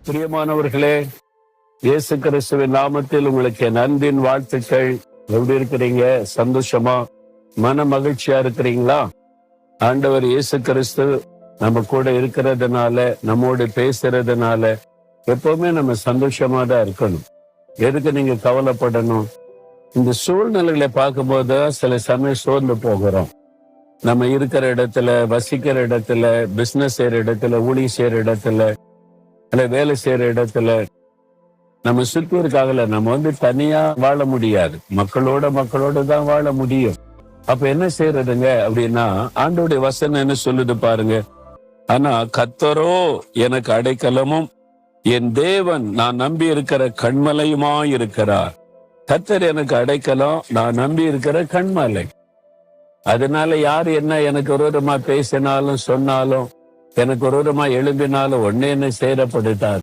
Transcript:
பிரியமானவர்களே, இயேசு கிறிஸ்துவின் நாமத்தில் உங்களுக்கு என் அன்பின் வாழ்த்துக்கள். எப்படி இருக்கிறீங்க? சந்தோஷமா மன மகிழ்ச்சியா இருக்கிறீங்களா? ஆண்டவர் இயேசு கிறிஸ்து நம்ம கூட இருக்கிறதுனால, நம்மோடு பேசுறதுனால எப்பவுமே நம்ம சந்தோஷமா தான் இருக்கணும். எதுக்கு நீங்க கவலைப்படணும்? இந்த சூழ்நிலைகளை பார்க்கும்போது சில சமயம் சோர்ந்து போகிறோம். நம்ம இருக்கிற இடத்துல, வசிக்கிற இடத்துல, பிசினஸ் செய்யற இடத்துல, ஊழியம் செய்யற இடத்துல, இல்ல வேலை செய்யற இடத்துல, நம்ம சுற்றி இருக்காங்கல்ல, நம்ம தனியா வாழ முடியாது. மக்களோட தான் வாழ முடியும். அப்ப என்ன செய்யறதுங்க அப்படின்னா, ஆண்டோடைய வசனம் என்ன சொல்லுது பாருங்க. ஆனா கர்த்தரோ எனக்கு அடைக்கலமும் என் தேவன் நான் நம்பி இருக்கிற கண்மலையுமா இருக்கிறார். கர்த்தர் எனக்கு அடைக்கலம், நான் நம்பி இருக்கிற கண்மலை. அதனால யார் என்ன எனக்கு விரோதமா பேசினாலும் சொன்னாலும், எனக்கு விரோதமா எழும்பினாலும் ஒன்னே என்ன சேரப்படுத்தார்.